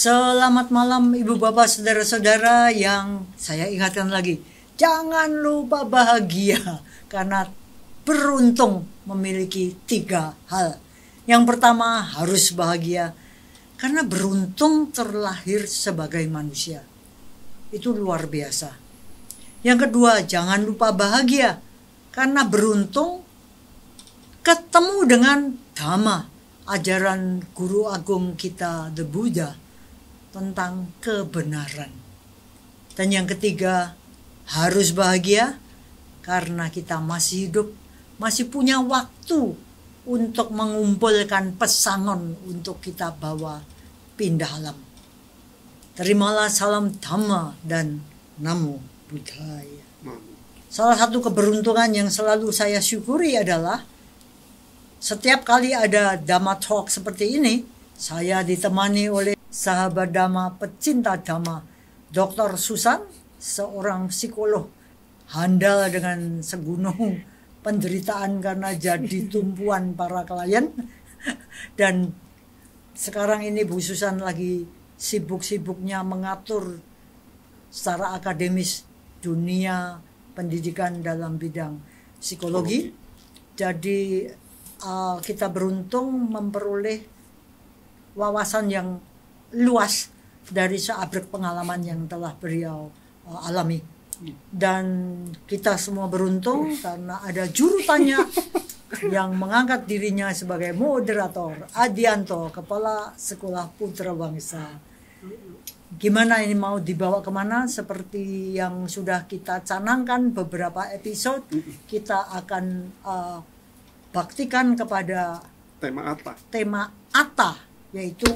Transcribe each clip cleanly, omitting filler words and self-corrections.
Selamat malam Ibu Bapak Saudara-saudara yang saya ingatkan lagi. Jangan lupa bahagia karena beruntung memiliki 3 hal. Yang pertama harus bahagia karena beruntung terlahir sebagai manusia. Itu luar biasa. Yang kedua jangan lupa bahagia karena beruntung ketemu dengan Dhamma, ajaran guru agung kita The Buddha tentang kebenaran. Dan yang ketiga harus bahagia karena kita masih hidup, masih punya waktu untuk mengumpulkan pesangon untuk kita bawa pindah alam. Terimalah salam Dhamma dan Namo Buddhaya. Salah satu keberuntungan yang selalu saya syukuri adalah setiap kali ada Dhamma Talk seperti ini, saya ditemani oleh sahabat Dhamma, pecinta Dhamma, Dr. Susan, seorang psikolog handal dengan segunung penderitaan karena jadi tumpuan para klien. Dan sekarang ini Bu Susan lagi sibuk-sibuknya mengatur secara akademis dunia pendidikan dalam bidang psikologi. Jadi kita beruntung memperoleh wawasan yang luas dari seabrek pengalaman yang telah beliau alami. Dan kita semua beruntung karena ada juru tanya yang mengangkat dirinya sebagai moderator, Adianto, Kepala Sekolah Putra Bangsa. Gimana ini mau dibawa kemana? Seperti yang sudah kita canangkan beberapa episode, kita akan baktikan kepada tema Atta, yaitu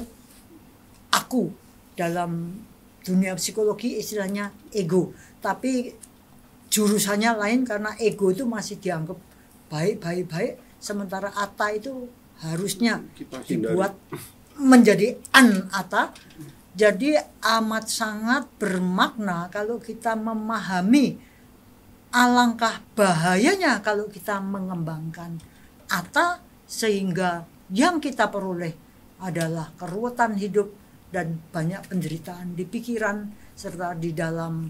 aku. Dalam dunia psikologi istilahnya ego, tapi jurusannya lain karena ego itu masih dianggap baik, sementara Atta itu harusnya dibuat menjadi An-Atta. Jadi amat sangat bermakna kalau kita memahami alangkah bahayanya kalau kita mengembangkan Atta, sehingga yang kita peroleh adalah keruwetan hidup dan banyak penderitaan di pikiran serta di dalam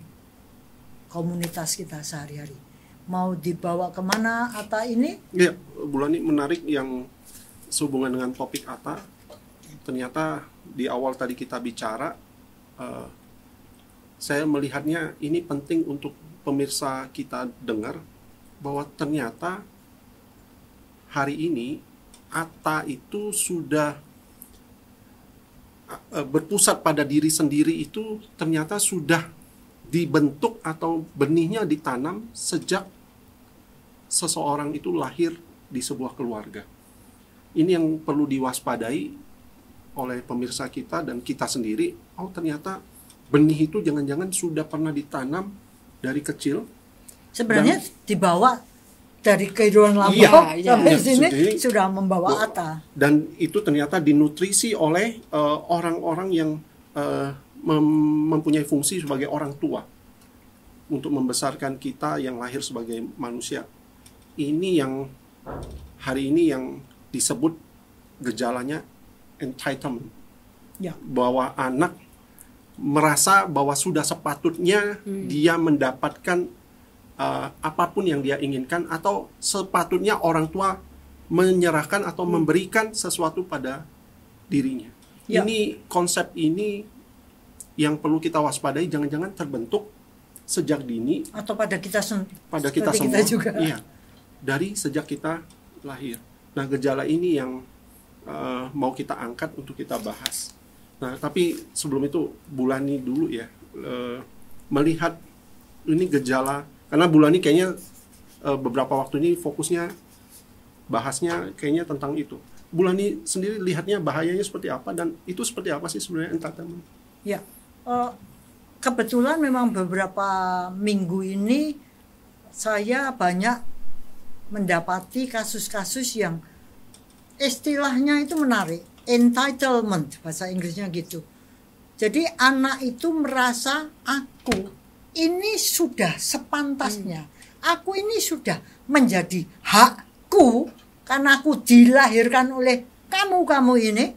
komunitas kita sehari-hari. Mau dibawa kemana Atta ini? Ya, bulan ini menarik yang sehubungan dengan topik Atta. Ternyata di awal tadi kita bicara, saya melihatnya ini penting untuk pemirsa kita dengar bahwa ternyata hari ini Atta itu sudah berpusat pada diri sendiri, itu ternyata sudah dibentuk atau benihnya ditanam sejak seseorang itu lahir di sebuah keluarga. Ini yang perlu diwaspadai oleh pemirsa kita dan kita sendiri. Oh, ternyata benih itu jangan-jangan sudah pernah ditanam dari kecil. Sebenarnya dibawa dari kehidupan lama sampai sini sudah membawa Atta. Dan itu ternyata dinutrisi oleh orang-orang yang mempunyai fungsi sebagai orang tua untuk membesarkan kita yang lahir sebagai manusia. Ini yang hari ini yang disebut gejalanya entitlement. Ya. Bahwa anak merasa bahwa sudah sepatutnya dia mendapatkan apapun yang dia inginkan, atau sepatutnya orang tua menyerahkan atau memberikan sesuatu pada dirinya. Ya. Ini konsep ini yang perlu kita waspadai, jangan-jangan terbentuk sejak dini atau pada kita semua juga. Iya, dari sejak kita lahir. Nah, gejala ini yang mau kita angkat untuk kita bahas. Nah, tapi sebelum itu Bulani dulu ya, melihat ini gejala. Karena bulan ini kayaknya beberapa waktu ini fokusnya bahasnya kayaknya tentang itu. Bulan ini sendiri lihatnya bahayanya seperti apa, dan itu seperti apa sih sebenarnya entitlement? Ya, kebetulan memang beberapa minggu ini saya banyak mendapati kasus-kasus yang istilahnya itu menarik, entitlement, bahasa Inggrisnya gitu. Jadi anak itu merasa aku ini sudah sepantasnya. Aku ini sudah menjadi hakku karena aku dilahirkan oleh kamu ini.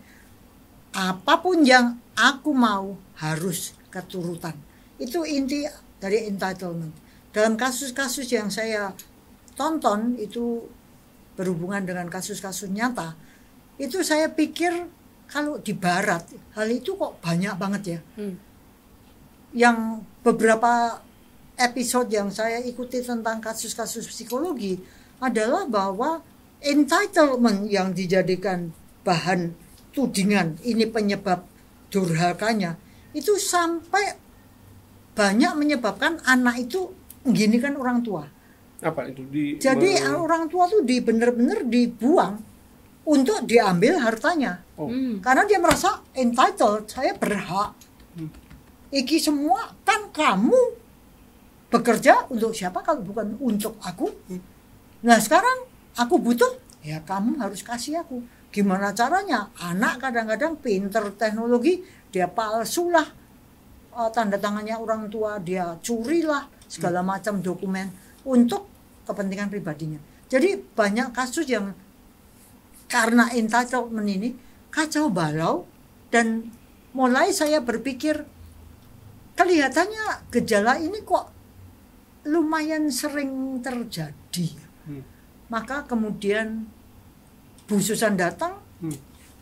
Apapun yang aku mau harus keturutan. Itu inti dari entitlement. Dalam kasus-kasus yang saya tonton itu berhubungan dengan kasus-kasus nyata, itu saya pikir kalau di barat hal itu kok banyak banget ya. Yang beberapa episode yang saya ikuti tentang kasus-kasus psikologi adalah bahwa entitlement yang dijadikan bahan tudingan ini penyebab durhakanya itu sampai banyak menyebabkan anak itu mengginikan orang tua. Apa itu? Jadi orang tua tuh benar-benar dibuang untuk diambil hartanya. Karena dia merasa entitled, saya berhak. Iki semua kan kamu bekerja untuk siapa kalau bukan untuk aku? Nah sekarang aku butuh, ya kamu harus kasih aku. Gimana caranya? Anak kadang-kadang pinter teknologi, dia palsulah tanda tangannya orang tua, dia curilah segala macam dokumen untuk kepentingan pribadinya. Jadi banyak kasus yang karena entitlement ini kacau balau, dan mulai saya berpikir kelihatannya gejala ini kok lumayan sering terjadi. Maka kemudian Bu Susan datang,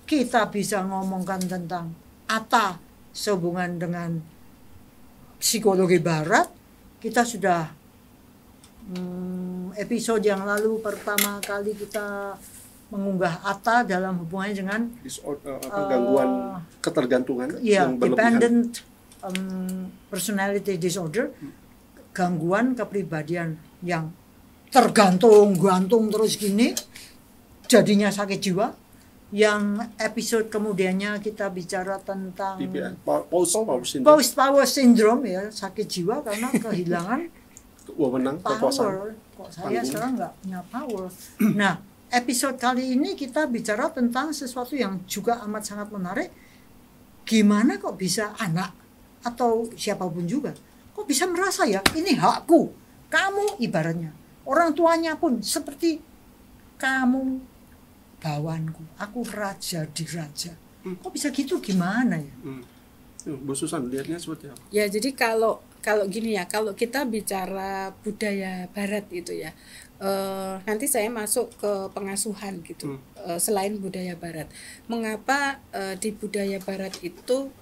kita bisa ngomongkan tentang ATA sehubungan dengan psikologi barat. Kita sudah episode yang lalu pertama kali kita mengunggah ATA dalam hubungannya dengan gangguan ketergantungan yang berlebihan. Dependent personality disorder, gangguan kepribadian yang tergantung terus gini, jadinya sakit jiwa. Yang episode kemudiannya kita bicara tentang post power syndrome, ya, sakit jiwa karena kehilangan power. Kok saya sekarang nggak punya power. Nah, episode kali ini kita bicara tentang sesuatu yang juga amat sangat menarik. Gimana kok bisa anak atau siapapun juga kok bisa merasa ya ini hakku. Kamu ibaratnya orang tuanya pun seperti kamu bawanku, aku raja di raja. Kok bisa gitu, gimana ya? Bu Susan lihatnya seperti apa? Ya jadi kalau gini ya, kalau kita bicara budaya barat itu ya, nanti saya masuk ke pengasuhan gitu. Selain budaya barat, mengapa di budaya barat itu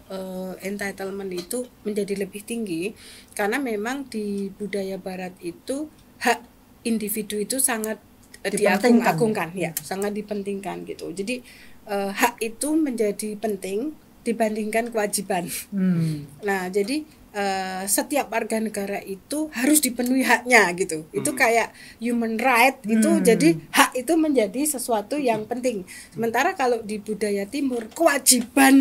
entitlement itu menjadi lebih tinggi? Karena memang di budaya barat itu hak individu itu sangat diagung-agungkan, ya, sangat dipentingkan gitu. Jadi hak itu menjadi penting dibandingkan kewajiban. Nah, jadi setiap warga negara itu harus dipenuhi haknya gitu. Itu kayak human right itu, jadi hak itu menjadi sesuatu yang penting. Sementara kalau di budaya timur kewajiban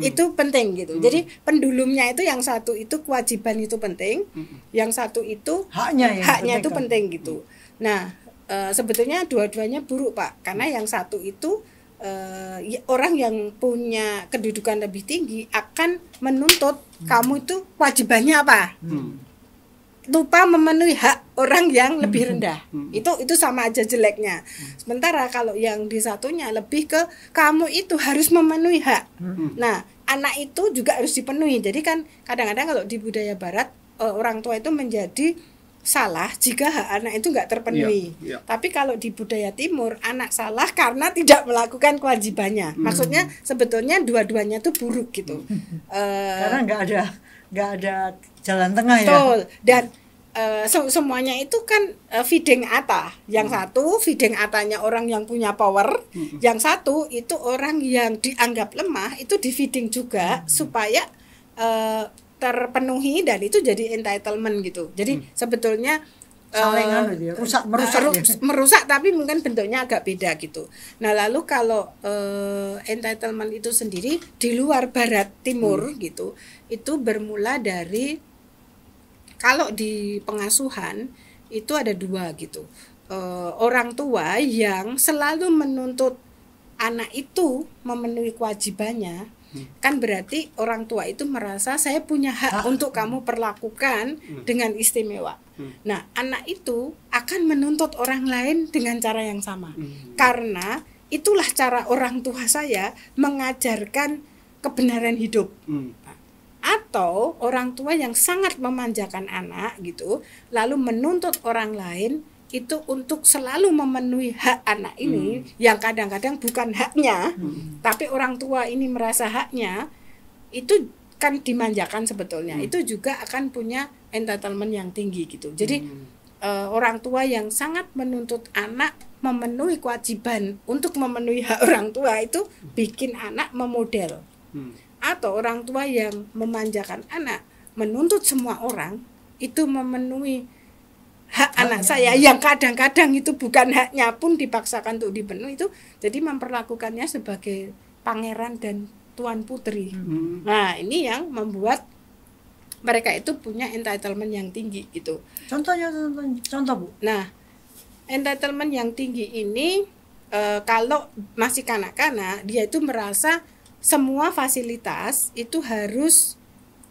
itu penting gitu. Jadi pendulumnya itu yang satu itu kewajiban itu penting, yang satu itu haknya itu penting gitu. Nah, sebetulnya dua-duanya buruk, Pak, karena yang satu itu orang yang punya kedudukan lebih tinggi akan menuntut kamu itu kewajibannya apa, lupa memenuhi hak orang yang lebih rendah. Itu sama aja jeleknya. Sementara kalau yang di satunya lebih ke kamu itu harus memenuhi hak. Nah, anak itu juga harus dipenuhi. Jadi kan kadang-kadang kalau di budaya barat orang tua itu menjadi salah jika hak anak itu nggak terpenuhi. Tapi kalau di budaya timur anak salah karena tidak melakukan kewajibannya. Maksudnya sebetulnya dua-duanya itu buruk gitu. Karena nggak ada jalan tengah ya. Betul. Dan semuanya itu kan feeding ATA. Yang satu feeding ATA-nya orang yang punya power, yang satu itu orang yang dianggap lemah itu di feeding juga supaya terpenuhi, dan itu jadi entitlement gitu. Jadi sebetulnya merusak tapi mungkin bentuknya agak beda gitu. Nah, lalu kalau entitlement itu sendiri di luar barat timur gitu, itu bermula dari, kalau di pengasuhan itu ada dua gitu. Orang tua yang selalu menuntut anak itu memenuhi kewajibannya, kan berarti orang tua itu merasa saya punya hak untuk kamu perlakukan dengan istimewa. Nah, anak itu akan menuntut orang lain dengan cara yang sama. Karena itulah cara orang tua saya mengajarkan, mengajarkan kewajiban kepada anak itu. Jadi anak itu akan menuntut orang lain dengan cara yang sama. Karena itulah cara orang tua saya mengajarkan, mengajarkan kewajiban kepada anak itu. Jadi anak itu akan menuntut orang lain dengan cara yang sama. Karena itulah cara orang tua saya mengajarkan, mengajarkan kewajiban kepada anak itu. Jadi anak itu akan menuntut orang lain dengan cara yang sama. Karena itulah cara orang tua saya kebenaran hidup. Atau orang tua yang sangat memanjakan anak gitu, lalu menuntut orang lain itu untuk selalu memenuhi hak anak ini yang kadang-kadang bukan haknya, tapi orang tua ini merasa haknya, itu kan dimanjakan sebetulnya. Itu juga akan punya entitlement yang tinggi gitu. Jadi orang tua yang sangat menuntut anak memenuhi kewajiban untuk memenuhi hak orang tua itu bikin anak memodel. Atau orang tua yang memanjakan anak menuntut semua orang itu memenuhi hak anak saya yang kadang-kadang itu bukan haknya pun dipaksakan untuk dipenuhi, itu jadi memperlakukannya sebagai pangeran dan tuan putri. Nah, ini yang membuat mereka itu punya entitlement yang tinggi gitu. Contoh Bu. Nah, entitlement yang tinggi ini kalau masih kanak-kanak, dia itu merasa semua fasilitas itu harus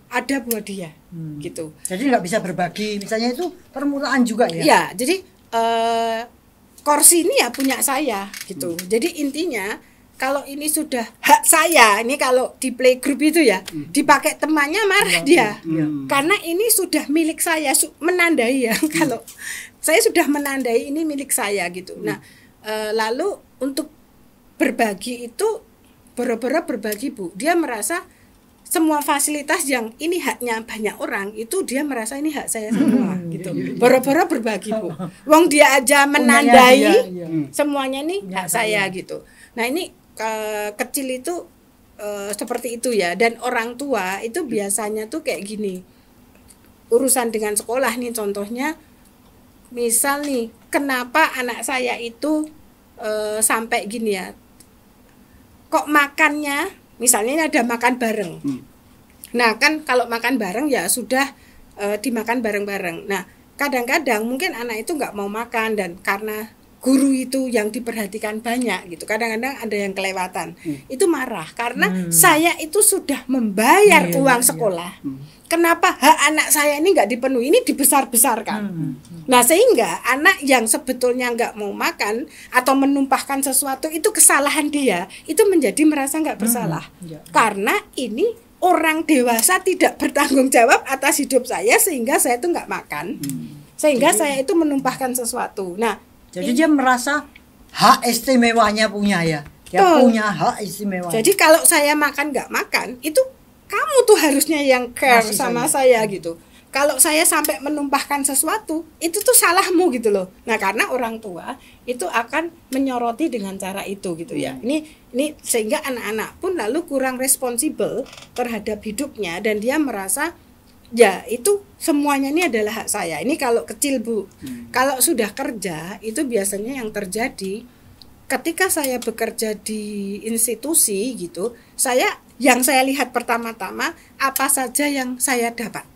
ada buat dia, gitu. Jadi nggak bisa berbagi, misalnya itu permulaan juga ya? Ya, jadi kursi ini ya punya saya, gitu. Jadi intinya kalau ini sudah hak saya, ini kalau di playgroup itu ya, dipakai temannya marah dia, karena ini sudah milik saya, menandai ya. Kalau saya sudah menandai ini milik saya, gitu. Nah, lalu untuk berbagi itu boro-boro berbagi Bu, dia merasa semua fasilitas yang ini haknya banyak orang itu dia merasa ini hak saya semua gitu. Boro-boro berbagi Bu. Wong dia aja menandai semuanya nih hak saya gitu. Nah, ini kecil itu seperti itu ya. Dan orang tua itu biasanya tuh kayak gini. Urusan dengan sekolah nih contohnya, misal nih kenapa anak saya itu sampai gini ya. Kok makannya misalnya ini ada makan bareng. Nah, kan kalau makan bareng ya sudah dimakan bareng-bareng. Nah, kadang-kadang mungkin anak itu nggak mau makan dan karena guru itu yang diperhatikan banyak gitu. Kadang-kadang ada yang kelewatan. Itu marah karena saya itu sudah membayar uang sekolah. Kenapa hak anak saya ini nggak dipenuhi? Ini dibesar-besarkan. Nah, sehingga anak yang sebetulnya nggak mau makan atau menumpahkan sesuatu itu kesalahan dia, itu menjadi merasa nggak bersalah. Karena ini orang dewasa tidak bertanggung jawab atas hidup saya sehingga saya itu nggak makan. Sehingga saya itu menumpahkan sesuatu. Nah, jadi dia merasa hak istimewanya punya ya. Dia punya hak istimewa. Jadi kalau saya makan nggak makan, itu kamu tuh harusnya yang care sama saya gitu. Kalau saya sampai menumpahkan sesuatu, itu tuh salahmu gitu loh. Nah, karena orang tua itu akan menyoroti dengan cara itu gitu ya. Ini sehingga anak-anak pun lalu kurang responsibel terhadap hidupnya dan dia merasa ya itu semuanya ini adalah hak saya. Ini kalau kecil Bu. Kalau sudah kerja itu biasanya yang terjadi ketika saya bekerja di institusi gitu, yang saya lihat pertama-tama apa saja yang saya dapat.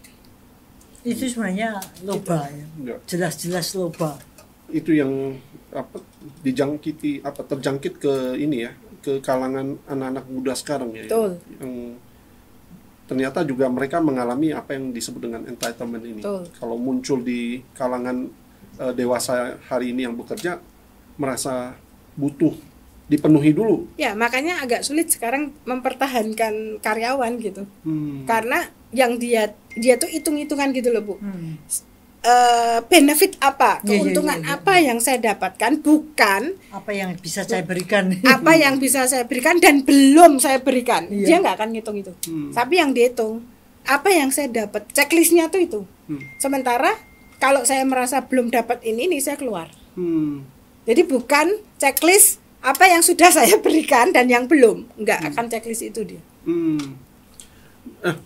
Itu sebenarnya loba ya. Jelas-jelas loba. Itu yang terjangkit ke ini ya, ke kalangan anak-anak muda sekarang ya. Betul. Yang ternyata juga mereka mengalami apa yang disebut dengan entitlement ini. Betul. Kalau muncul di kalangan dewasa hari ini yang bekerja merasa butuh dipenuhi dulu. Ya, makanya agak sulit sekarang mempertahankan karyawan gitu. Karena yang dia tuh hitung-hitungan gitu loh Bu. Benefit apa, keuntungan apa yang saya dapatkan, bukan apa yang bisa saya berikan. Apa yang bisa saya berikan dan belum saya berikan. Dia nggak akan ngitung itu. Tapi yang dihitung apa yang saya dapat, checklistnya tuh itu. Sementara kalau saya merasa belum dapat ini saya keluar. Jadi bukan checklist apa yang sudah saya berikan dan yang belum, nggak akan checklist itu dia.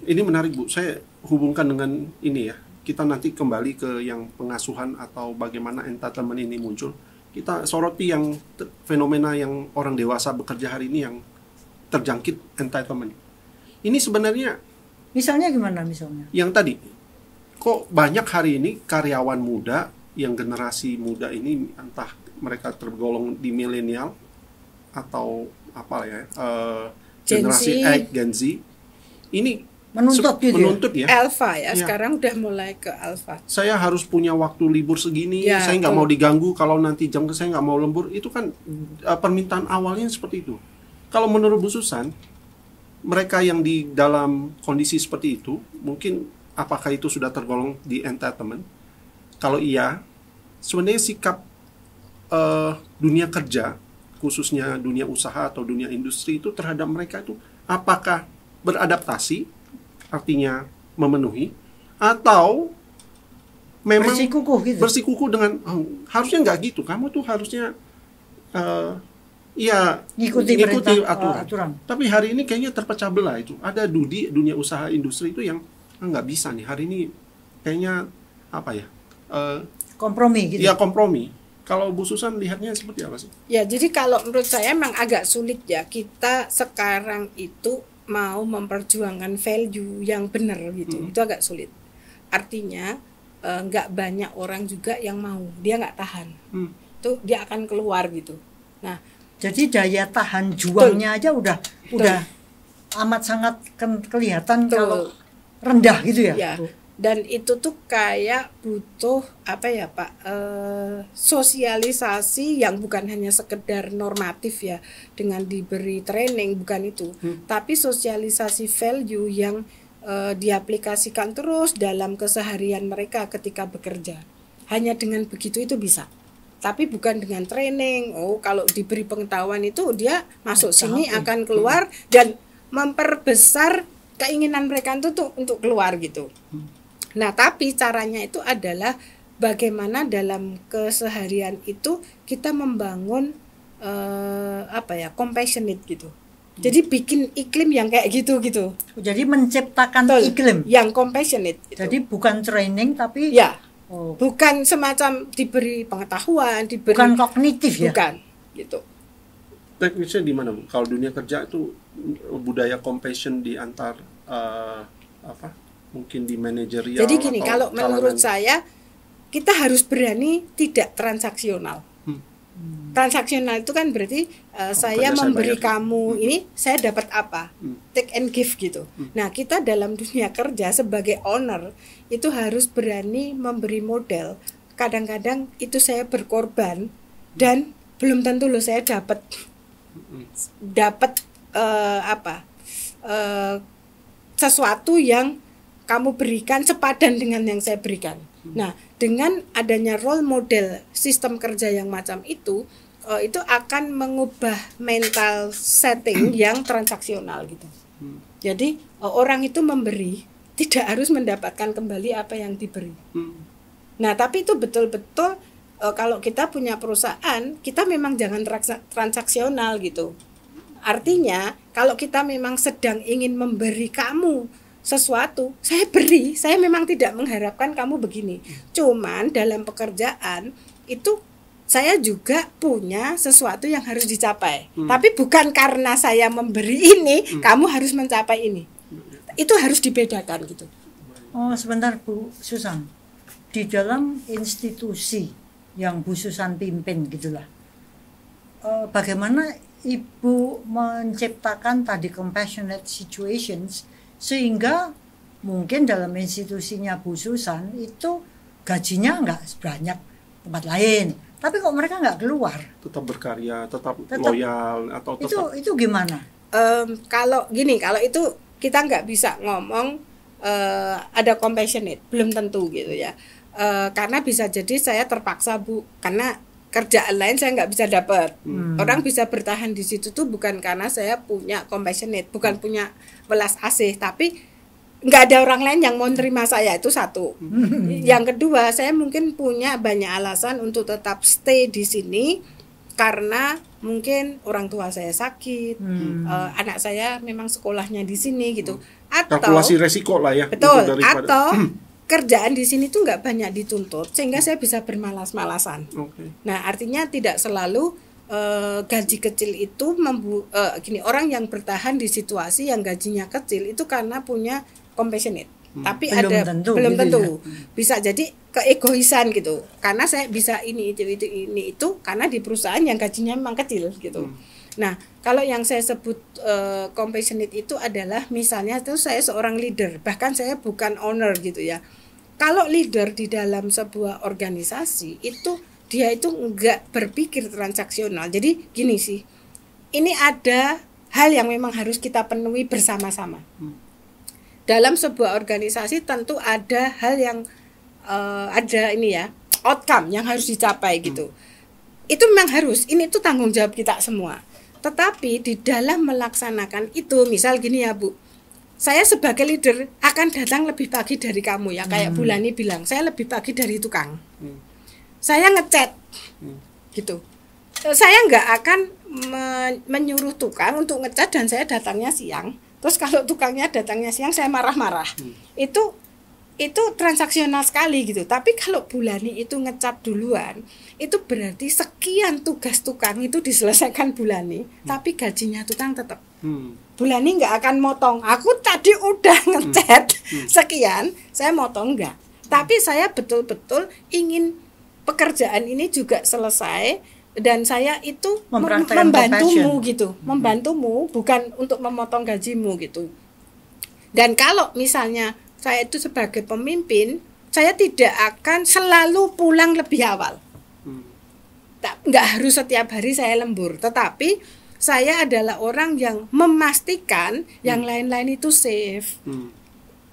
Ini menarik Bu, saya hubungkan dengan ini ya. Kita nanti kembali ke yang pengasuhan atau bagaimana entitlement ini muncul. Kita soroti yang fenomena yang orang dewasa bekerja hari ini yang terjangkit entitlement. Ini sebenarnya misalnya gimana misalnya? Yang tadi, kok banyak hari ini karyawan muda yang generasi muda ini entah mereka tergolong di milenial atau apa ya, generasi X, Gen Z, ini menuntut ya. Alpha ya, sekarang udah mulai ke alpha. Saya harus punya waktu libur segini, saya nggak mau diganggu kalau nanti jam saya nggak mau lembur. Itu kan permintaan awalnya seperti itu. Kalau menurut Bu Susan, mereka yang di dalam kondisi seperti itu, mungkin apakah itu sudah tergolong di entitlement? Kalau iya, sebenarnya sikap dunia kerja, khususnya dunia usaha atau dunia industri itu terhadap mereka itu apakah beradaptasi, artinya memenuhi, atau memang bersikukuh dengan harusnya nggak gitu, kamu tuh harusnya ngikuti aturan. Tapi hari ini kayaknya terpecah belah itu. Ada dunia usaha industri itu yang nggak bisa nih. Hari ini kayaknya kompromi gitu. Ya kompromi. Kalau Bu Susan lihatnya seperti apa sih? Ya, jadi kalau menurut saya memang agak sulit ya, kita sekarang itu mau memperjuangkan value yang benar gitu. Itu agak sulit. Artinya nggak banyak orang juga yang mau, dia nggak tahan. Itu dia akan keluar gitu. Nah, jadi daya tahan juangnya aja udah amat sangat kelihatan kalau rendah gitu ya. Ya. Dan itu tuh kayak butuh sosialisasi yang bukan hanya sekedar normatif ya, dengan diberi training, bukan itu, tapi sosialisasi value yang diaplikasikan terus dalam keseharian mereka ketika bekerja. Hanya dengan begitu itu bisa, tapi bukan dengan training. Kalau diberi pengetahuan itu dia masuk sini akan keluar dan memperbesar keinginan mereka itu tuh untuk keluar gitu. Nah, tapi caranya itu adalah bagaimana dalam keseharian itu kita membangun compassionate gitu. Jadi bikin iklim yang kayak gitu. Jadi menciptakan iklim yang compassionate gitu. Jadi bukan training tapi bukan semacam diberi pengetahuan, bukan kognitif ya. Bukan gitu. Teknisnya di mana, Bu? Kalau dunia kerja itu budaya compassion di antar mungkin di manajerial. Jadi gini, kalau menurut saya kita harus berani tidak transaksional. Transaksional itu kan berarti saya memberi kamu ini, saya dapat apa? Take and give gitu. Nah, kita dalam dunia kerja sebagai owner itu harus berani memberi model. Kadang-kadang itu saya berkorban dan belum tentu loh saya dapat sesuatu yang kamu berikan sepadan dengan yang saya berikan. Nah, dengan adanya role model sistem kerja yang macam itu akan mengubah mental setting yang transaksional gitu. Jadi orang itu memberi, tidak harus mendapatkan kembali apa yang diberi. Nah, tapi itu betul-betul kalau kita punya perusahaan, kita memang jangan transaksional gitu. Artinya, kalau kita memang sedang ingin memberi kamu sesuatu, saya beri, saya memang tidak mengharapkan kamu begini. Cuman dalam pekerjaan itu saya juga punya sesuatu yang harus dicapai. Tapi bukan karena saya memberi ini, kamu harus mencapai ini. Itu harus dibedakan gitu. Sebentar Bu Susan. Di dalam institusi yang Bu Susan pimpin gitulah. Bagaimana Ibu menciptakan tadi compassionate situations sehingga mungkin dalam institusinya Bu Susan itu gajinya nggak sebanyak tempat lain, tapi kok mereka nggak keluar, tetap berkarya, tetap loyal, atau tetap itu gimana? Kalau itu kita nggak bisa ngomong ada compassionate, belum tentu gitu ya, karena bisa jadi saya terpaksa Bu, karena kerjaan lain saya nggak bisa dapat. Orang bisa bertahan di situ tuh bukan karena saya punya compassionate, bukan punya belas asih, tapi nggak ada orang lain yang mau terima saya, itu satu. Yang kedua, saya mungkin punya banyak alasan untuk tetap stay di sini karena mungkin orang tua saya sakit, anak saya memang sekolahnya di sini gitu. Atau kalkulasi resiko lah ya. Betul. Atau kerjaan di sini tuh nggak banyak dituntut sehingga saya bisa bermalas-malasan. Nah, artinya tidak selalu gaji kecil itu orang yang bertahan di situasi yang gajinya kecil itu karena punya compassionate. Tapi belum tentu. Ya. Bisa jadi keegoisan gitu. Karena saya bisa ini itu karena di perusahaan yang gajinya memang kecil gitu. Nah, kalau yang saya sebut compassionate itu adalah misalnya itu saya seorang leader, bahkan saya bukan owner gitu ya. Kalau leader di dalam sebuah organisasi itu dia itu enggak berpikir transaksional. Jadi gini sih, ini ada hal yang memang harus kita penuhi bersama-sama. Dalam sebuah organisasi tentu ada hal yang ada ini ya, outcome yang harus dicapai gitu. Itu memang harus, ini tuh tanggung jawab kita semua. Tetapi di dalam melaksanakan itu, misal gini ya Bu, saya sebagai leader akan datang lebih pagi dari kamu ya, kayak Bulani bilang, saya lebih pagi dari tukang. Saya ngechat gitu. Saya nggak akan menyuruh tukang untuk ngecat dan saya datangnya siang. Terus kalau tukangnya datangnya siang saya marah-marah. Itu transaksional sekali gitu. Tapi kalau Bulani itu ngecat duluan, itu berarti sekian tugas tukang itu diselesaikan Bulani, tapi gajinya tukang tetap. Bulani nggak akan motong. Aku tadi udah ngecat sekian, saya motong enggak. Tapi saya betul-betul ingin pekerjaan ini juga selesai dan saya itu membantumu gitu, membantumu bukan untuk memotong gajimu gitu. Dan kalau misalnya saya itu sebagai pemimpin, saya tidak akan selalu pulang lebih awal. Nggak harus setiap hari saya lembur, tetapi saya adalah orang yang memastikan yang lain-lain itu safe.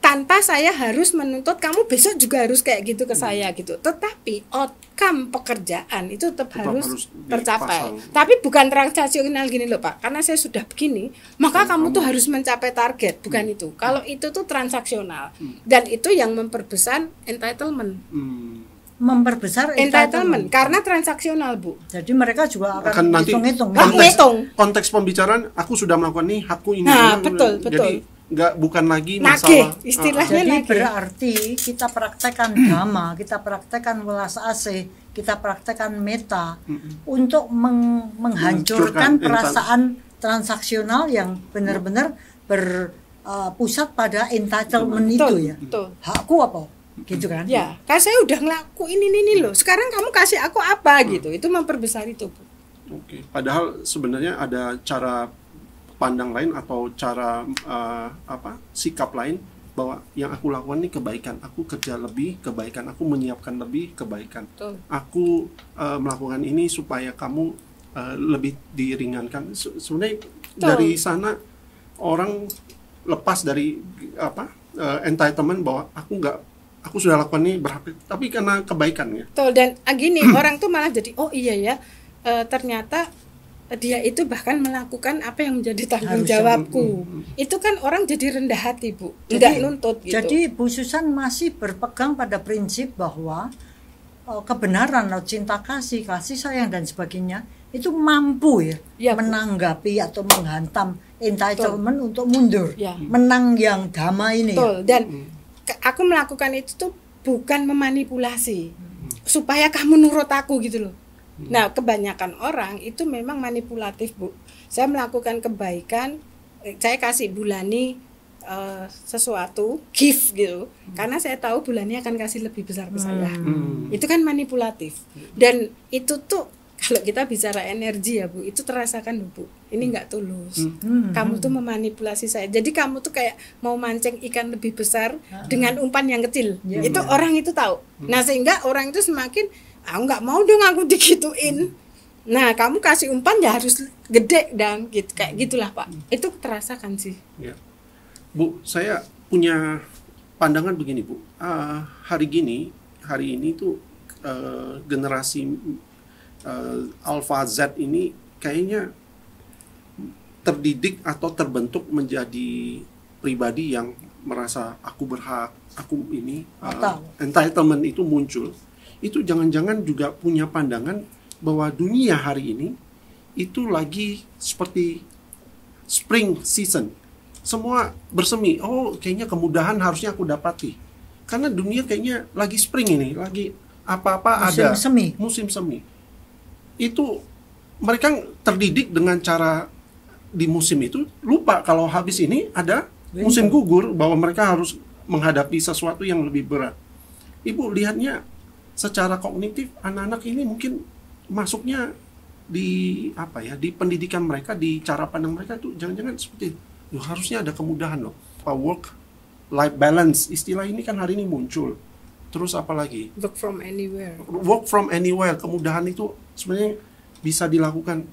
Tanpa saya harus menuntut kamu besok juga harus kayak gitu ke saya gitu. Tetapi outcome pekerjaan itu tetap harus tercapai. Tapi bukan transaksional gini loh Pak. Karena saya sudah begini, maka kamu tuh harus mencapai target, bukan itu. Kalau itu tuh transaksional. Dan itu yang memperbesar entitlement. Memperbesar entitlement karena transaksional Bu. Jadi mereka juga akan nanti hitung-hitung. Konteks pembicaraan aku sudah melakukan nih, aku ini. Nah, betul. Jadi bukan lagi masalah istilahnya jadi nage. Berarti kita praktekkan dhamma, kita praktekkan welas asih, kita praktekkan metta untuk menghancurkan perasaan transaksional yang benar-benar berpusat pada entitlement itu ya. Betul. Hakku apa? Gitu kan? Ya, kan saya udah ngelakuin ini loh. Sekarang kamu kasih aku apa gitu. Itu memperbesar itu, Bu. Oke. Padahal sebenarnya ada cara pandang lain atau cara sikap lain bahwa yang aku lakukan ini kebaikan, aku kerja lebih kebaikan, aku menyiapkan lebih kebaikan. Betul. Aku melakukan ini supaya kamu lebih diringankan. Sebenarnya dari sana orang lepas dari entitlement bahwa aku sudah lakukan ini berhak, tapi karena kebaikan ya. Betul. Dan gini orang tuh malah jadi oh iya ya ternyata dia itu bahkan melakukan apa yang menjadi tanggung jawabku. Itu kan orang jadi rendah hati Bu, tidak nuntut gitu. Jadi Bu Susan masih berpegang pada prinsip bahwa kebenaran, cinta kasih sayang dan sebagainya itu mampu ya menanggapi atau menghantam entitlement untuk mundur, menang yang dhamma ini. Betul. Dan aku melakukan itu tuh bukan memanipulasi supaya kamu nurut aku gitu loh. Nah, kebanyakan orang itu memang manipulatif, Bu. Saya melakukan kebaikan, saya kasih Bulani sesuatu, gift gitu. Karena saya tahu Bulani akan kasih lebih besar ke saya. Itu kan manipulatif. Dan itu tuh kalau kita bicara energi ya Bu, itu terasakan Bu. Ini nggak tulus. Kamu tuh memanipulasi saya. Jadi kamu tuh kayak mau mancing ikan lebih besar dengan umpan yang kecil. Itu orang itu tahu. Nah, sehingga orang itu semakin aku nggak mau dong aku digituin. Nah, kamu kasih umpan ya harus gede dan gitu, kayak gitulah Pak. Itu terasakan sih. Ya. Bu, saya punya pandangan begini Bu. Hari ini tuh generasi Alpha Z ini kayaknya terdidik atau terbentuk menjadi pribadi yang merasa aku berhak, aku ini entitlement itu muncul. Itu jangan-jangan juga punya pandangan bahwa dunia hari ini itu lagi seperti spring season. Semua bersemi, oh kayaknya kemudahan harusnya aku dapati. Karena dunia kayaknya lagi spring ini, lagi apa-apa ada. Musim semi. Itu mereka terdidik dengan cara di musim itu, lupa kalau habis ini ada musim gugur, bahwa mereka harus menghadapi sesuatu yang lebih berat. Ibu lihatnya secara kognitif anak-anak ini mungkin masuknya di di pendidikan mereka, di cara pandang mereka tuh jangan-jangan seperti harusnya ada kemudahan loh. Work life balance istilah ini kan hari ini muncul. Terus apa lagi? Work from anywhere. Work from anywhere, kemudahan itu sebenarnya bisa dilakukan.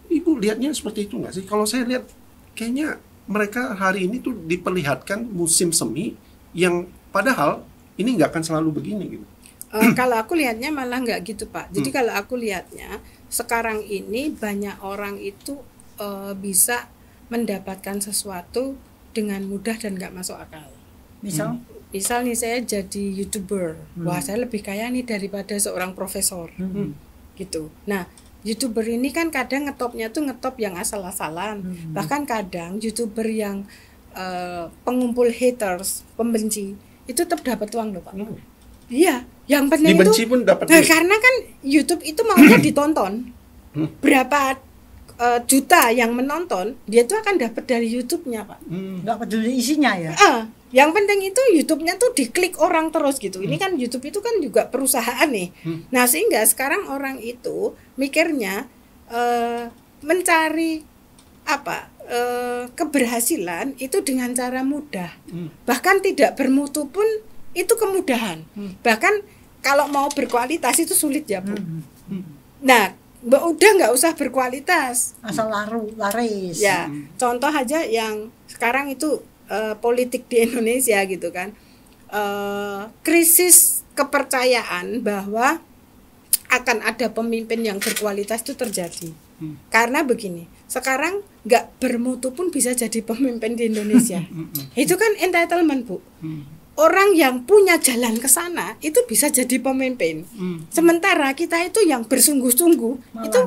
Ibu lihatnya seperti itu nggak sih? Kalau saya lihat kayaknya mereka hari ini tuh diperlihatkan musim semi yang padahal ini nggak akan selalu begini gitu. Kalau aku lihatnya malah nggak gitu Pak. Jadi kalau aku lihatnya sekarang ini banyak orang itu bisa mendapatkan sesuatu dengan mudah dan nggak masuk akal. Misal nih saya jadi YouTuber, wah saya lebih kaya nih daripada seorang profesor, gitu. Nah YouTuber ini kan kadang ngetopnya tuh ngetop yang asal-asalan, bahkan kadang YouTuber yang pengumpul haters, pembenci itu tetap dapat uang loh Pak. Iya, yang penting dibenci itu pun dapat karena kan YouTube itu maunya ditonton. Berapa juta yang menonton, dia tuh akan dapat dari YouTube-nya Pak. Nggak peduli isinya ya. Yang penting itu YouTube-nya tuh diklik orang terus gitu. Ini kan YouTube itu kan juga perusahaan nih. Nah sehingga sekarang orang itu mikirnya mencari keberhasilan itu dengan cara mudah. Bahkan tidak bermutu pun itu kemudahan. Bahkan kalau mau berkualitas itu sulit ya Bu. Nah udah nggak usah berkualitas. Asal laris. Ya, contoh aja yang sekarang itu politik di Indonesia gitu kan, krisis kepercayaan bahwa akan ada pemimpin yang berkualitas itu terjadi. Karena begini, sekarang nggak bermutu pun bisa jadi pemimpin di Indonesia. Itu kan entitlement Bu. Orang yang punya jalan ke sana itu bisa jadi pemimpin. Sementara kita itu yang bersungguh-sungguh Malah itu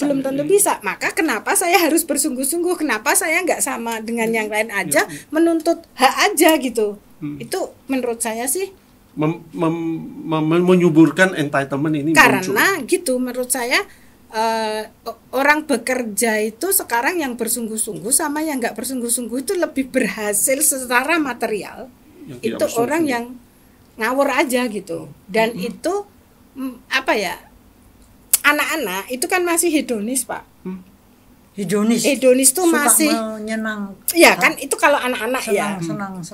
belum tentu bisa. Maka kenapa saya harus bersungguh-sungguh? Kenapa saya nggak sama dengan yang lain aja menuntut hak aja gitu? Itu menurut saya sih menyuburkan entitlement ini karena muncul. Gitu menurut saya orang bekerja itu sekarang yang bersungguh-sungguh sama yang nggak bersungguh-sungguh itu lebih berhasil secara material. Itu orang yang ngawur aja gitu. Dan itu anak-anak itu kan masih hedonis Pak. Hedonis tuh suka masih menyenang. Ya kan itu kalau anak-anak ya. Senang.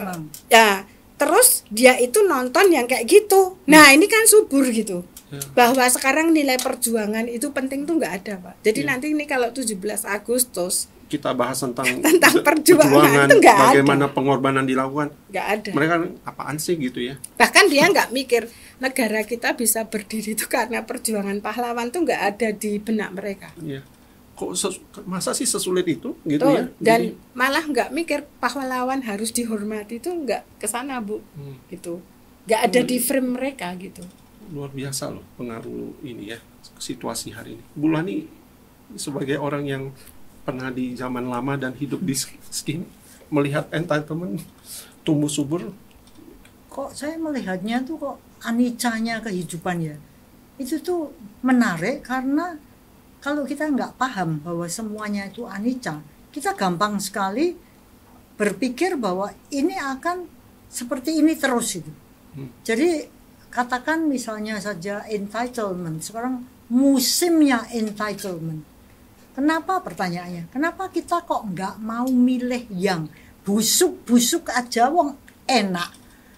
Ya, terus dia itu nonton yang kayak gitu. Nah, ini kan subur gitu. Bahwa sekarang nilai perjuangan itu penting tuh nggak ada Pak. Jadi nanti ini kalau 17 Agustus kita bahas tentang perjuangan itu nggak bagaimana ada. Pengorbanan dilakukan. Nggak ada. Mereka apaan sih gitu ya? Bahkan dia nggak mikir negara kita bisa berdiri itu karena perjuangan pahlawan tuh nggak ada di benak mereka. Iya. Kok masa sih sesulit itu gitu Tuh, ya? Dan malah nggak mikir pahlawan harus dihormati itu nggak kesana Bu. Gitu. Nggak ada di frame mereka gitu. Luar biasa loh pengaruh ini ya situasi hari ini. Bulani sebagai orang yang pernah di zaman lama dan hidup di skin melihat entitlement tumbuh subur. Kok saya melihatnya tuh kok anicanya kehidupan ya. Itu tuh menarik karena kalau kita nggak paham bahwa semuanya itu anicca, kita gampang sekali berpikir bahwa ini akan seperti ini terus itu. Jadi katakan misalnya saja entitlement, sekarang musimnya entitlement. Kenapa pertanyaannya? Kenapa kita kok nggak mau milih yang busuk-busuk aja wong enak?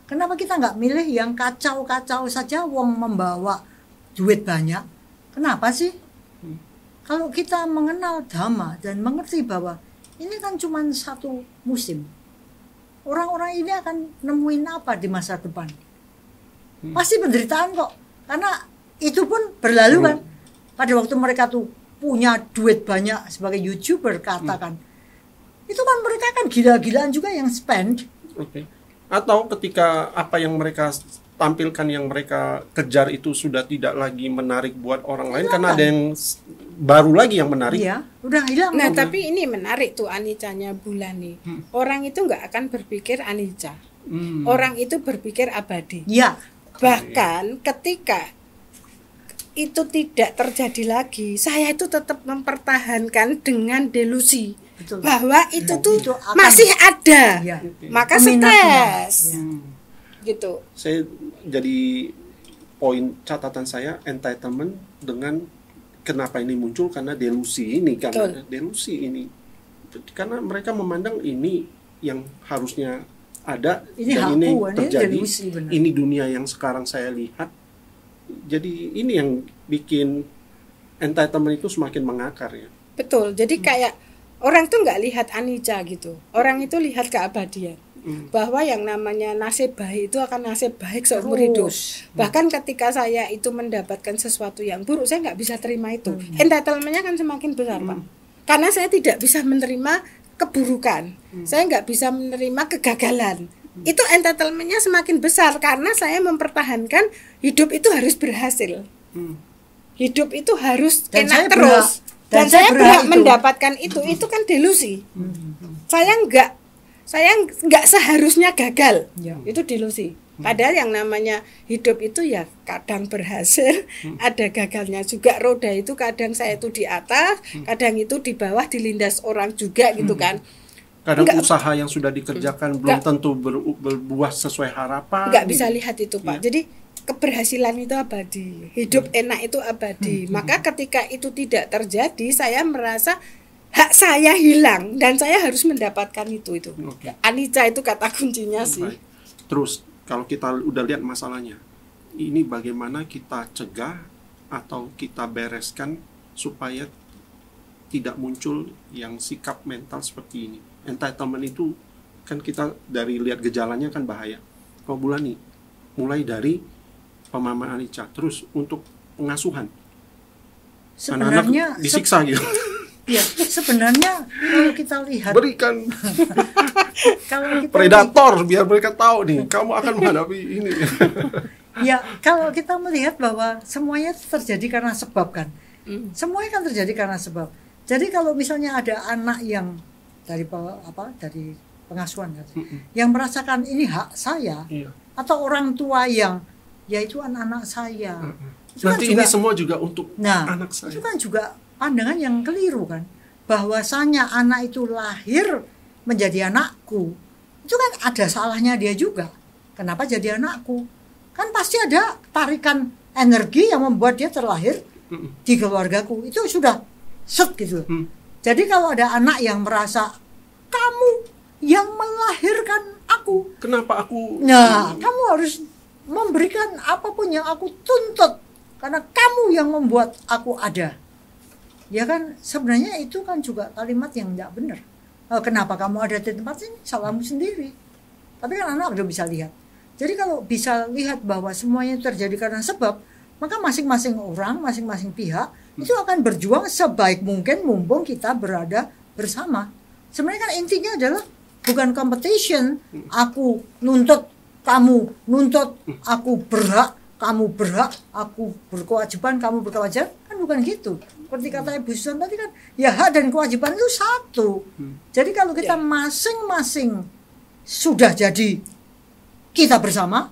Kenapa kita nggak milih yang kacau-kacau saja wong membawa duit banyak? Kenapa sih? Kalau kita mengenal Dhamma dan mengerti bahwa ini kan cuma satu musim, orang-orang ini akan nemuin apa di masa depan? Pasti penderitaan kok, karena itu pun berlalu kan. Pada waktu mereka tuh punya duit banyak sebagai YouTuber katakan, itu kan mereka kan gila-gilaan juga yang spend. Atau ketika apa yang mereka tampilkan, yang mereka kejar itu sudah tidak lagi menarik buat orang lain, karena ada yang baru lagi yang menarik. Iya, udah hilang. Nah, tapi ini menarik tuh anicanya Bulani. Orang itu nggak akan berpikir anicca. Orang itu berpikir abadi. Iya. Bahkan ketika itu tidak terjadi lagi, saya itu tetap mempertahankan dengan delusi. Betul. Bahwa itu tuh itu masih ada. Ya. Maka stres. Ya. Gitu. Saya jadi poin catatan saya entitlement dengan kenapa ini muncul karena delusi ini, karena delusi ini. Karena mereka memandang ini yang harusnya ada ini dan ini terjadi. Delusi, ini dunia yang sekarang saya lihat. Jadi ini yang bikin entitlement itu semakin mengakar ya. Betul. Jadi kayak orang tuh nggak lihat anicca gitu. Orang itu lihat keabadian. Bahwa yang namanya nasib baik itu akan nasib baik seumur hidup. Bahkan ketika saya itu mendapatkan sesuatu yang buruk, saya nggak bisa terima itu. Entitlement-nya kan semakin besar, Pak. Karena saya tidak bisa menerima keburukan. Saya nggak bisa menerima kegagalan. Itu entitlement-nya semakin besar karena saya mempertahankan hidup itu harus berhasil. Hidup itu harus Dan enak saya terus. berhak. Dan saya berhak itu. mendapatkan itu kan delusi. Saya nggak seharusnya gagal. Ya. Itu delusi. Padahal yang namanya hidup itu ya kadang berhasil, ada gagalnya juga. Roda itu kadang saya itu di atas, kadang itu di bawah dilindas orang juga gitu kan. Kadang Enggak. usaha yang sudah dikerjakan belum tentu berbuah sesuai harapan. Nggak bisa lihat itu, Pak. Jadi keberhasilan itu abadi, hidup enak itu abadi. Maka ketika itu tidak terjadi, saya merasa hak saya hilang dan saya harus mendapatkan itu. Oke. Anicca itu kata kuncinya sih. Baik. Terus kalau kita udah lihat masalahnya, ini bagaimana kita cegah atau kita bereskan supaya tidak muncul yang sikap mental seperti ini. Entitlement itu kan kita dari lihat gejalanya kan bahaya. Kalau Bulani, mulai dari pemahaman anicca, terus untuk pengasuhan, Sebenarnya anak-anak disiksa gitu. ya, sebenarnya kalau kita lihat Berikan kalau kita predator biar mereka tahu nih kamu akan menghadapi ini. ya kalau kita melihat bahwa semuanya terjadi karena sebab kan. Semuanya kan terjadi karena sebab. Jadi kalau misalnya ada anak yang dari pengasuhan kan, yang merasakan ini hak saya, Iya. atau orang tua yang yaitu anak-anak saya. Itu kan Nanti juga, ini semua juga untuk anak saya. itu kan juga pandangan yang keliru kan, bahwasanya anak itu lahir menjadi anakku, itu kan ada salahnya dia juga. Kenapa jadi anakku? Kan pasti ada tarikan energi yang membuat dia terlahir di keluargaku. Itu sudah set gitu. Jadi kalau ada anak yang merasa kamu yang melahirkan aku, Kenapa aku? nah kamu harus memberikan apapun yang aku tuntut karena kamu yang membuat aku ada. Ya kan sebenarnya itu kan juga kalimat yang tidak benar. Kenapa kamu ada di tempat ini? Salahmu sendiri. Tapi kan anak udah bisa lihat. Jadi kalau bisa lihat bahwa semuanya terjadi karena sebab, maka masing-masing orang, masing-masing pihak itu akan berjuang sebaik mungkin mumpung kita berada bersama. Sebenarnya kan intinya adalah bukan competition. Aku nuntut, kamu nuntut, aku berhak, kamu berhak, aku berkewajiban, kamu berkewajiban, kan bukan gitu. Seperti kata Ibu Susan tadi kan, ya hak dan kewajiban itu satu. Jadi kalau kita masing-masing sudah jadi kita bersama,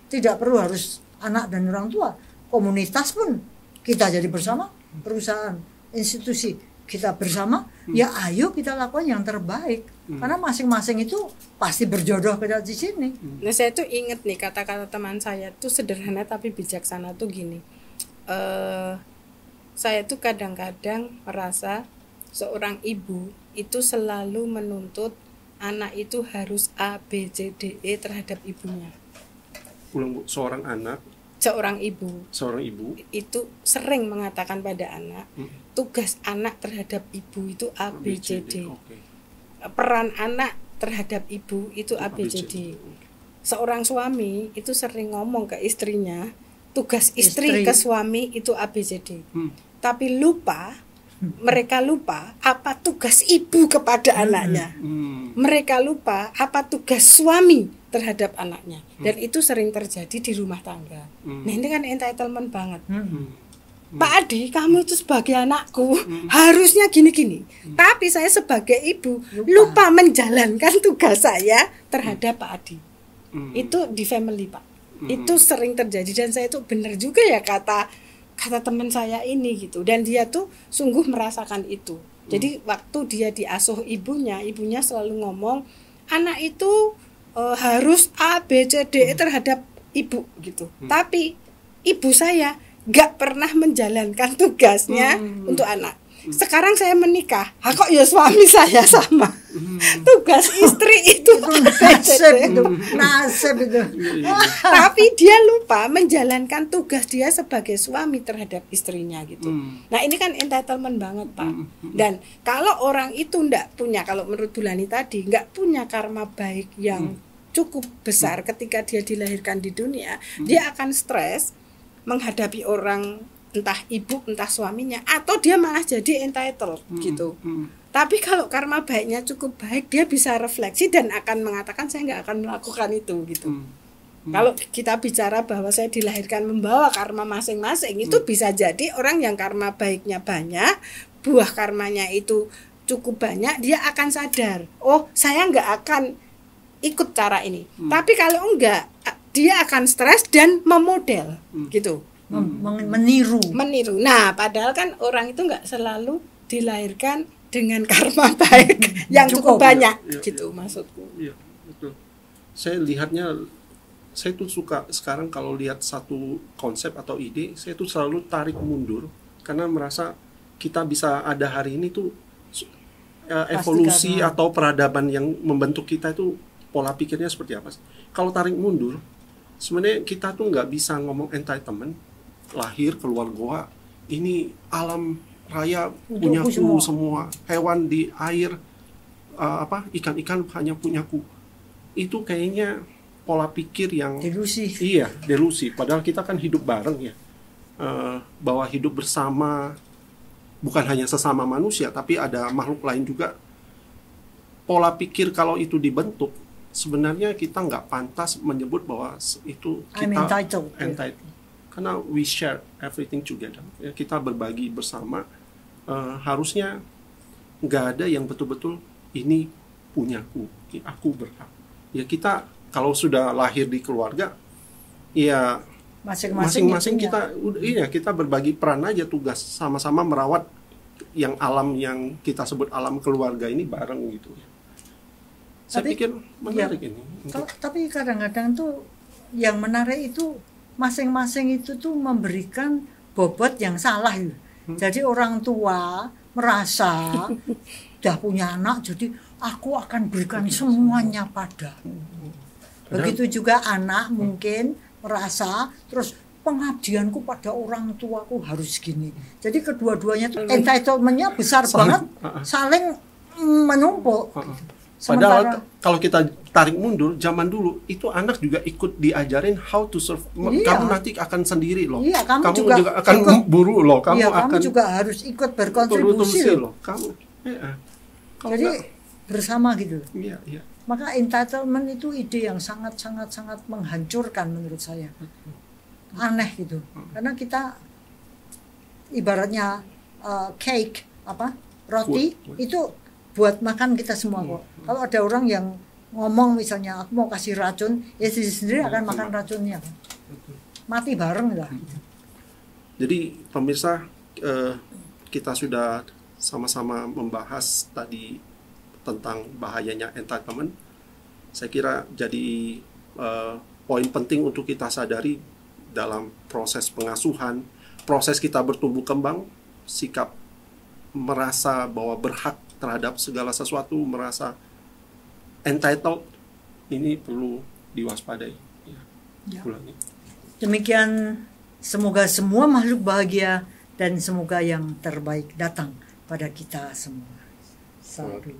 tidak perlu harus anak dan orang tua, komunitas pun kita jadi bersama, perusahaan, institusi kita bersama, ya ayo kita lakukan yang terbaik. Karena masing-masing itu pasti berjodoh pada di sini. Nah saya tuh inget nih kata-kata teman saya tuh sederhana tapi bijaksana tuh gini. Saya tuh kadang-kadang merasa seorang ibu itu selalu menuntut anak itu harus A, B, C, D, E terhadap ibunya. Ulang Bu, seorang ibu Itu sering mengatakan pada anak, tugas anak terhadap ibu itu A, B, C, D. Okay. Peran anak terhadap ibu itu A, B, C, D. Seorang suami itu sering ngomong ke istrinya, tugas istri ke suami itu A, B, C, D. Tapi mereka lupa apa tugas ibu kepada anaknya. Mereka lupa apa tugas suami terhadap anaknya. Dan itu sering terjadi di rumah tangga. Nah ini kan entitlement banget. Pak Adi, kamu itu sebagai anakku harusnya gini-gini. Tapi saya sebagai ibu lupa menjalankan tugas saya terhadap Pak Adi. Itu di family, Pak. Itu sering terjadi dan saya itu benar juga ya kata teman saya ini gitu. Dan dia tuh sungguh merasakan itu. Jadi waktu dia diasuh ibunya selalu ngomong anak itu harus A, B, C, D terhadap ibu gitu. Tapi ibu saya nggak pernah menjalankan tugasnya untuk anak. Sekarang saya menikah, kok ya suami saya sama. Tugas istri itu nasib itu. Tapi dia lupa menjalankan tugas dia sebagai suami terhadap istrinya gitu. Nah ini kan entitlement banget Pak. Dan kalau orang itu ndak punya, kalau menurut Bulani tadi nggak punya karma baik yang cukup besar ketika dia dilahirkan di dunia, dia akan stres menghadapi orang, entah ibu entah suaminya, atau dia malah jadi entitled gitu. Tapi kalau karma baiknya cukup baik, dia bisa refleksi dan akan mengatakan saya nggak akan melakukan itu gitu. Kalau kita bicara bahwa saya dilahirkan membawa karma masing-masing, itu bisa jadi orang yang karma baiknya banyak, buah karmanya itu cukup banyak, dia akan sadar, oh saya nggak akan ikut cara ini. Tapi kalau enggak, dia akan stres dan memodel gitu. Meniru. Nah, padahal kan orang itu nggak selalu dilahirkan dengan karma baik yang cukup banyak, gitu maksudku. Iya, betul. Saya lihatnya, saya tuh suka sekarang kalau lihat satu konsep atau ide, saya tuh selalu tarik mundur karena merasa kita bisa ada hari ini tuh evolusi atau peradaban yang membentuk kita itu pola pikirnya seperti apa sih? Kalau tarik mundur, sebenarnya kita tuh nggak bisa ngomong entitlement, lahir keluar goa, ini alam raya punyaku semua, hewan di air, ikan-ikan hanya punyaku. Itu kayaknya pola pikir yang delusi. Iya, delusi. Padahal kita kan hidup bareng ya, bahwa hidup bersama bukan hanya sesama manusia, tapi ada makhluk lain juga. Pola pikir kalau itu dibentuk, sebenarnya kita nggak pantas menyebut bahwa itu kita entitled. Karena we share everything together. Ya, kita berbagi bersama. Harusnya nggak ada yang betul-betul ini punyaku, aku berhak. Ya kita kalau sudah lahir di keluarga, ya masing-masing kita berbagi peran aja, tugas sama-sama merawat yang alam yang kita sebut alam keluarga ini bareng gitu. Saya pikir menarik ini. Tapi kadang-kadang tuh yang menarik itu masing-masing itu tuh memberikan bobot yang salah gitu. Jadi orang tua merasa udah punya anak, jadi aku akan berikan semuanya pada. Begitu juga anak mungkin merasa terus pengabdianku pada orang tuaku harus gini. Jadi kedua-duanya tuh entitlement-nya besar banget, saling menumpuk. Padahal kalau kita tarik mundur, zaman dulu itu anak juga ikut diajarin how to survive. Kamu nanti akan sendiri loh. Iya, kamu juga akan buru loh. Kamu akan juga harus ikut berkontribusi loh. Jadi bersama gitu. Iya. Maka entitlement itu ide yang sangat menghancurkan menurut saya. Aneh gitu. Karena kita ibaratnya cake roti itu buat makan kita semua kok. Kalau ada orang yang ngomong misalnya aku mau kasih racun, ya sendiri akan makan racunnya. Mati bareng lah. Jadi pemirsa, kita sudah sama-sama membahas tadi tentang bahayanya entitlement. Saya kira jadi poin penting untuk kita sadari dalam proses pengasuhan, proses kita bertumbuh kembang, sikap merasa bahwa berhak terhadap segala sesuatu, merasa entitled, ini perlu diwaspadai. Ya. Demikian, semoga semua makhluk bahagia dan semoga yang terbaik datang pada kita semua. Sadu.